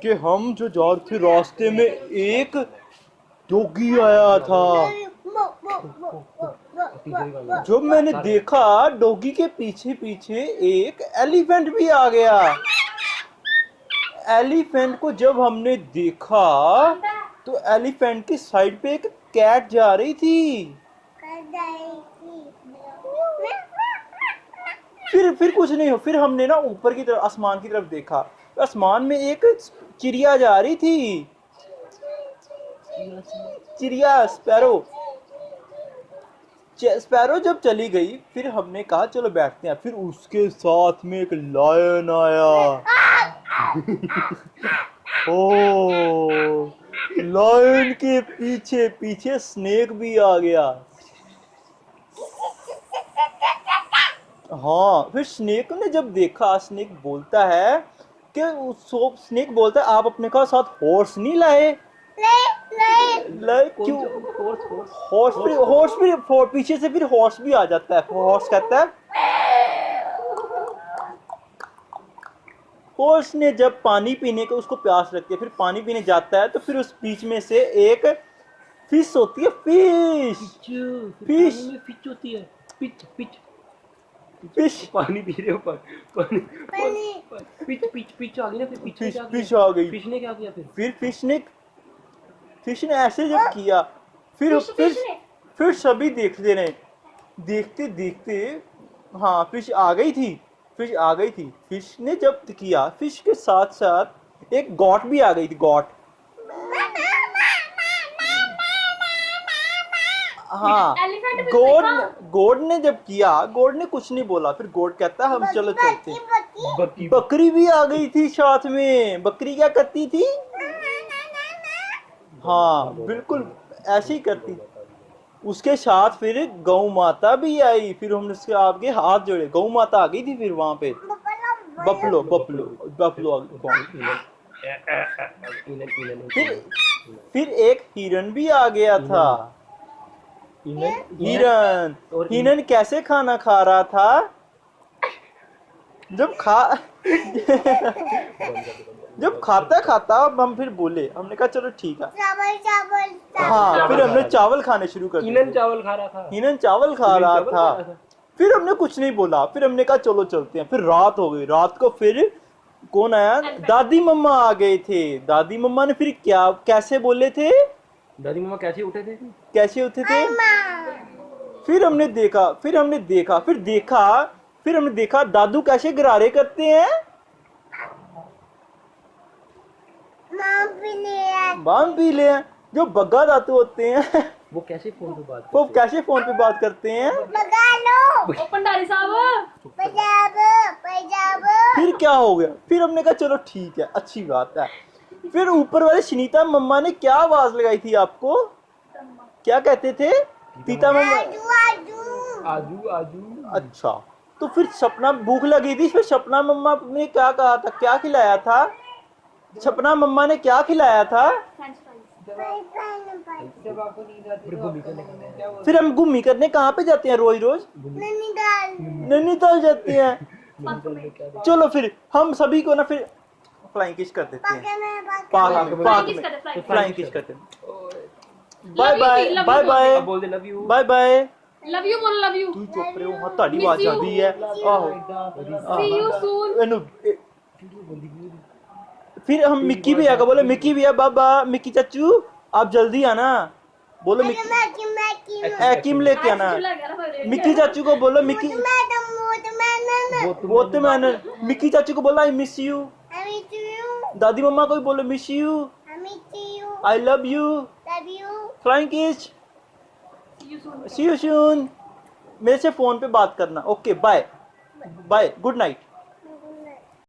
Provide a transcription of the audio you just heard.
कि हम जो जा रहे थे रास्ते में एक डॉगी आया था। जब मैंने देखा डॉगी के पीछे पीछे एक एलिफेंट भी आ गया। एलिफेंट को जब हमने देखा तो एलिफेंट की साइड पे एक कैट जा रही थी। फिर कुछ नहीं हो, फिर हमने ना ऊपर की तरफ आसमान की तरफ देखा, आसमान में एक चिड़िया जा रही थी। चिड़िया स्पैरो। स्पैरो जब चली गई फिर हमने कहा चलो बैठते हैं, फिर उसके साथ में एक लायन आया। ओ लायन के पीछे पीछे स्नेक भी आ गया। हाँ, फिर स्नेक ने जब देखा, स्नेक बोलता है कि स्नेक बोलता है आप अपने का साथ हॉर्स नहीं लाए? क्यों? हॉर्स भी पीछे से फिर हॉर्स भी आ जाता है। हॉर्स कहता है, हॉर्स ने जब पानी पीने को उसको प्यास लगती है, फिर पानी पीने जाता है तो फिर उस बीच में से एक फिश होती है। फिश होती है। फिश पानी पी रहे हो पानी पिच आ गई ना, फिर फिश आ गई। फिश ने क्या किया फिर फिश ने ऐसे जब किया फिर सभी देखते रहे। देखते देखते हाँ फिश आ गई थी। फिश ने जब किया, फिश के साथ साथ एक गॉट भी आ गई थी। गॉट, हाँ, गोड ने जब किया, गोड ने कुछ नहीं बोला। फिर गोड कहता हम चलो चलते हैं। बकरी भी आ गई थी साथ में। बकरी क्या करती थी? हाँ बिल्कुल ऐसे ही करती। उसके साथ फिर गौ माता भी आई। फिर हमने उसके आगे हाथ जोड़े, गौ माता आ गई थी। फिर वहां पे बफलो फिर एक हिरन भी आ गया था। हिरन कैसे खाना खा रहा था? जब खाता अब हम फिर बोले, हमने कहा चलो ठीक है। हाँ, फिर हमने चावल खाने शुरू कर दिए। हिरन चावल खा रहा था। फिर हमने कुछ नहीं बोला। फिर हमने कहा चलो चलते हैं। फिर रात हो गई। रात को फिर कौन आया? दादी मम्मा आ गए थे। दादी मम्मा ने फिर क्या कैसे बोले थे? दादी मम्मा कैसे उठे थे? फिर हमने देखा दादू कैसे गरारे करते हैं। बाम पी ले। जो बग्गा दादू होते हैं वो कैसे फोन पे बात करते हैं? पंडारी साहब फिर क्या हो गया? फिर हमने कहा चलो ठीक है, अच्छी बात है। फिर ऊपर वाले सुनीता मम्मा ने क्या आवाज लगाई थी आपको? क्या कहते थे? पीता मम्मा आजू। अच्छा, तो फिर सपना भूख लगी थी। फिर सपना मम्मा ने क्या कहा था? क्या खिलाया था? सपना मम्मा ने क्या खिलाया था? फिर हम घूमी करने कहाँ पे जाते हैं रोज? नैनीताल जाते हैं। चलो फिर हम सभी को ना फिर फ्लाइंग किस कर देते हैं। फ्लाइंग किस करते हैं। बाय बाय बोल दे love you. Bye bye. Love you बोलो, लव यू। तू चुप रहे हो, हाँ ताड़ी आवाज आती है। See you soon। फिर हम मिक्की भैया को बोले, मिक्की भैया बाबा, मिक्की चाचू आप जल्दी आना। बोलो किम लेके आना। मिक्की चाचू को बोलो, मिक्की मिक्की चाचू को बोला आई मिस यू। दादी मम्मा को भी बोलो miss you. I love you. Flying kiss. See you soon. मेरे से फोन पे बात करना। Okay bye bye, good night.